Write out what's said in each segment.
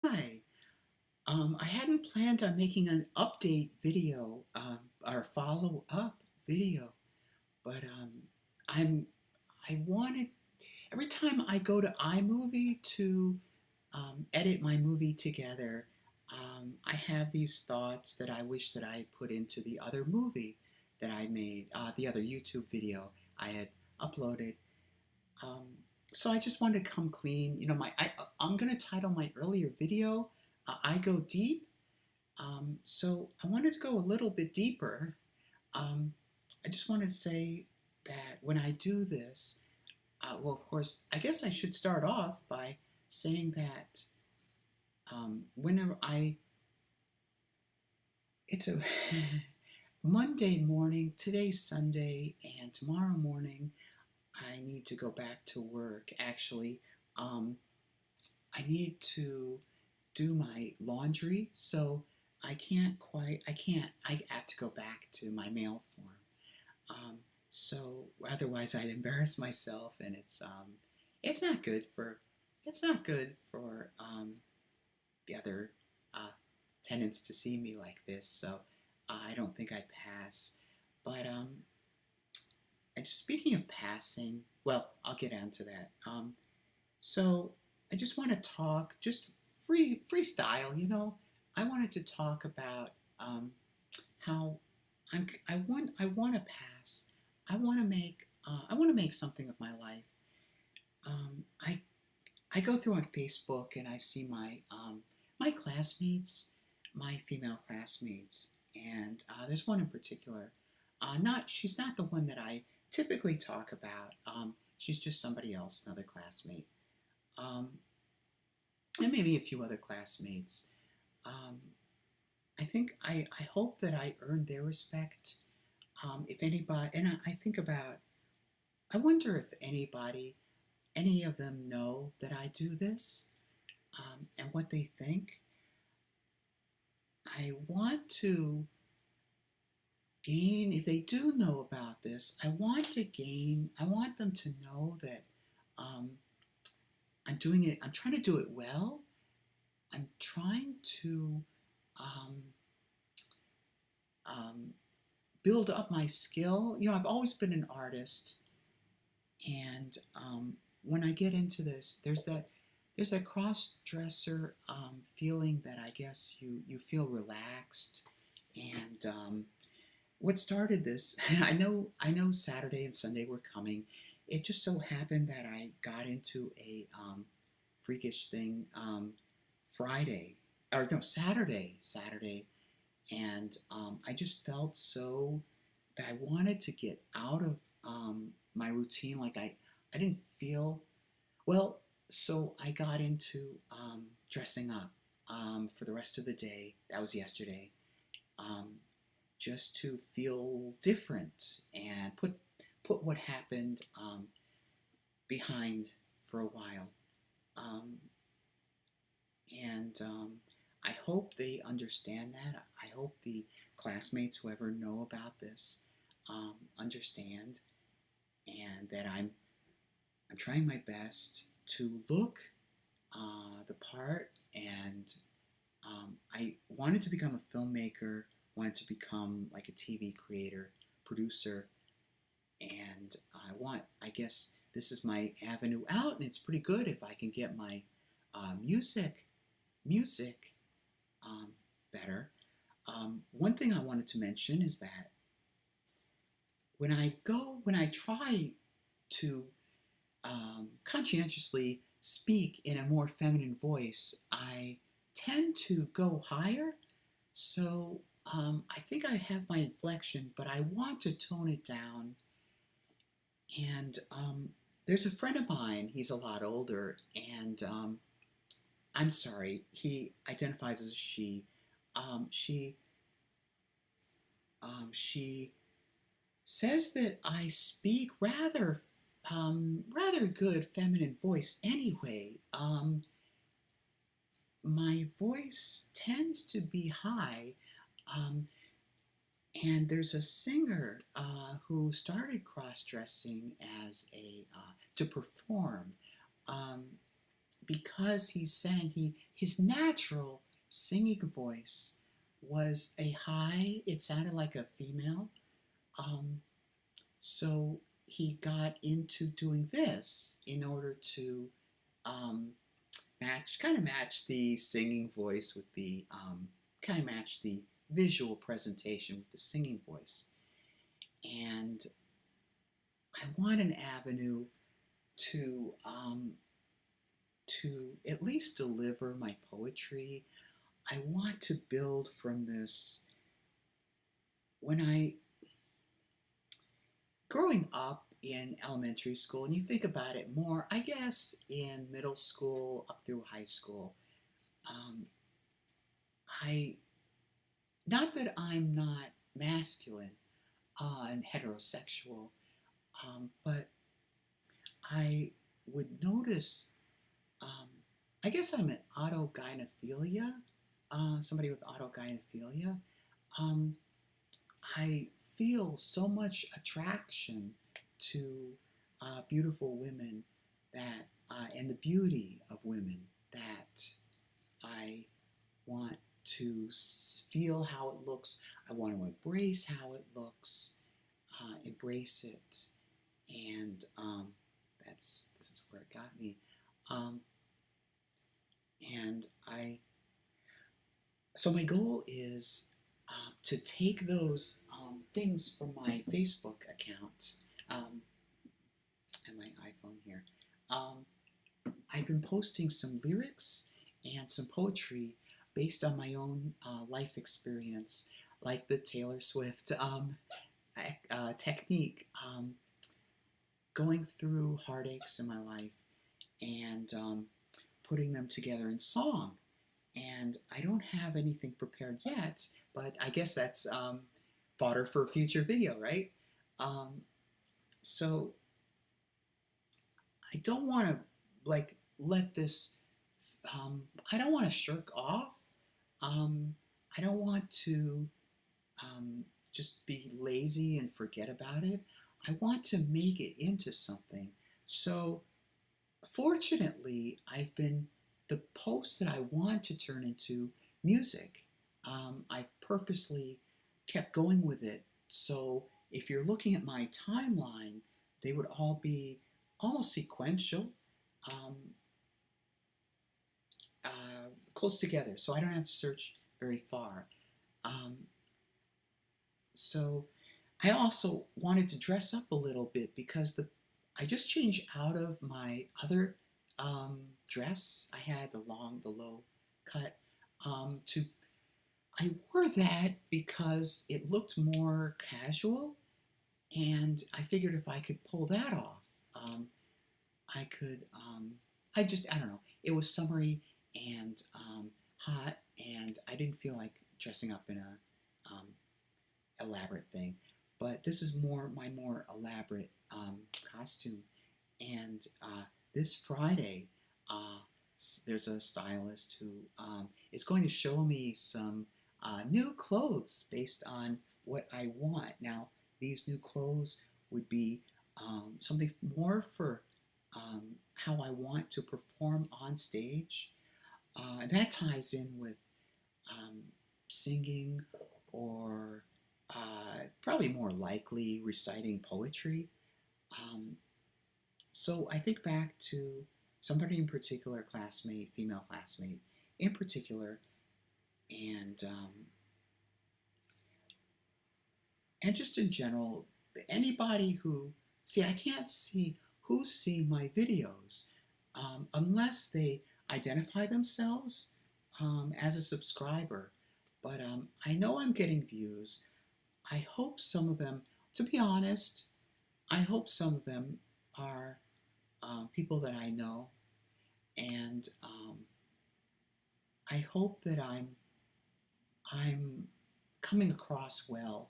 Hi. I hadn't planned on making an update video or follow up video, but I'm I wanted every time I go to iMovie to edit my movie together, I have these thoughts that I wish that I had put into the other movie that I made, the other YouTube video I had uploaded. Um, so I just wanted to come clean. I'm gonna title my earlier video, "I Go Deep." So I wanted to go a little bit deeper. Um, I just wanted to say that when I do this, well, of course, I guess I should start off by saying that whenever it's a Monday morning, today's Sunday, and tomorrow morning, I need to go back to work. Actually, um, I need to do my laundry, so I have to go back to my mail form. Um, so otherwise I'd embarrass myself, and it's not good for, it's not good for the other uh, tenants to see me like this, so I don't think I'd pass. But and speaking of passing, well, I'll get onto that. So I just want to talk, just freestyle. I wanted to talk about how I want to pass. I want to make something of my life. Um, I I go through on Facebook and I see my classmates, my female classmates, and there's one in particular. Not She's not the one that I typically talk about. She's just somebody else, another classmate, um, and maybe a few other classmates. Um, I hope that I earn their respect. If anybody, and I think about, I wonder if any of them know that I do this, and what they think. I want to gain, if they do know about this, I want them to know that um, I'm doing it, I'm trying to do it well. I'm trying to um, um, build up my skill. I've always been an artist, and when I get into this, there's that cross dresser feeling that I guess you feel relaxed. And what started this, I know Saturday and Sunday were coming. It just so happened that I got into a freakish thing Friday, or no, Saturday, and I just felt so that I wanted to get out of my routine. Like I didn't feel well, so I got into dressing up for the rest of the day. That was yesterday, um, just to feel different and put what happened behind for a while. Um, and I hope they understand that. I hope the classmates, who ever know about this, understand, and that I'm trying my best to look the part. And I wanted to become a filmmaker, wanted to become like a TV creator, producer, and I guess this is my avenue out, and it's pretty good if I can get my music um, better. One thing I wanted to mention is that when I try to conscientiously speak in a more feminine voice, I tend to go higher. So I think I have my inflection, but I want to tone it down. And there's a friend of mine, he's a lot older, and I'm sorry, he identifies as she. She she says that I speak rather good feminine voice anyway. My voice tends to be high, um, and there's a singer who started cross-dressing as a to perform, um, because he sang. his natural singing voice was a high. It sounded like a female. Um, so he got into doing this in order to um, kind of match the singing voice with the, kind of match the visual presentation with the singing voice. And I want an avenue to at least deliver my poetry. I want to build from this. Growing up in elementary school, and you think about it more, I guess, in middle school up through high school, um, I, not that I'm not masculine and heterosexual, but I would notice, um, I guess I'm an autogynephilia, somebody with autogynephilia. Um, I feel so much attraction to beautiful women that, and the beauty of women, that I want to feel how it looks. I want to embrace how it looks, embrace it, and this is where it got me. Um, and so my goal is to take those things from my Facebook account and my iPhone here. I've been posting some lyrics and some poetry based on my own life experience, like the Taylor Swift technique, going through heartaches in my life and putting them together in song. And I don't have anything prepared yet, but I guess that's fodder for a future video, right? So I don't want to let this. I don't want to shirk off. I don't want to just be lazy and forget about it. I want to make it into something. So fortunately, the post that I want to turn into music, I've purposely kept going with it. So if you're looking at my timeline, they would all be almost sequential, um, close together. So I don't have to search very far. So I also wanted to dress up a little bit because I just changed out of my other dress. I had the low cut. I wore that because it looked more casual, and I figured if I could pull that off, I could. I don't know. It was summery and hot, and I didn't feel like dressing up in a elaborate thing. But this is my more elaborate costume. And this Friday, there's a stylist who is going to show me some new clothes based on what I want. Now, these new clothes would be something more for how I want to perform on stage. And that ties in with singing or probably more likely reciting poetry. So I think back to somebody in particular, female classmate in particular, and just in general, anybody I can't see who's seen my videos unless they identify themselves as a subscriber. But I know I'm getting views. I hope some of them, to be honest, I hope some of them are people that I know, and I hope that I'm coming across well.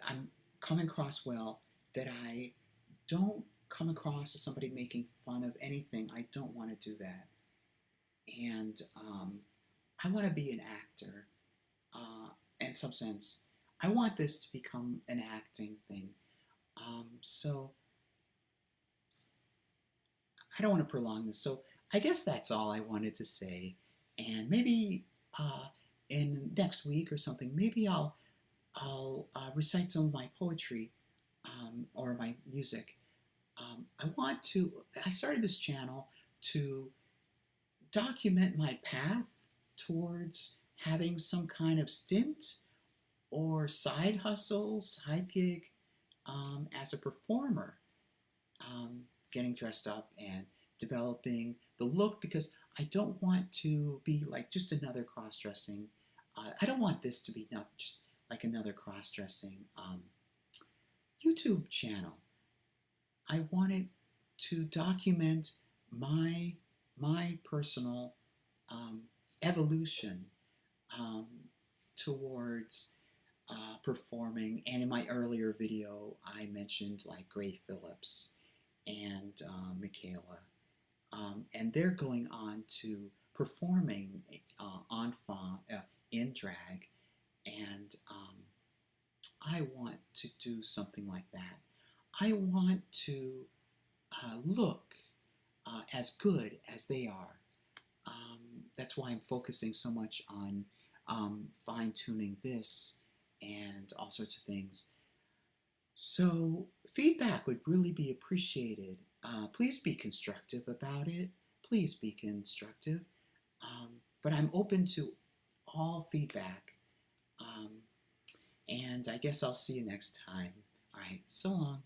I'm coming across well, that I don't come across as somebody making fun of anything. I don't want to do that. And I want to be an actor in some sense. I want this to become an acting thing. So I don't want to prolong this. So I guess that's all I wanted to say. And maybe in next week or something, maybe I'll recite some of my poetry or my music. I started this channel to document my path towards having some kind of stint or side hustle, side gig as a performer, getting dressed up and developing the look, because I don't want to be like just another cross-dressing. I don't want this to be not just like another cross-dressing YouTube channel. I wanted to document my personal evolution towards performing. And in my earlier video, I mentioned like Grae Phillips and Michaela, and they're going on to performing in drag, and I want to do something like that. I want to look as good as they are. That's why I'm focusing so much on fine-tuning this and all sorts of things. So feedback would really be appreciated. Please be constructive about it. Please be constructive. But I'm open to all feedback. And I guess I'll see you next time. All right, so long.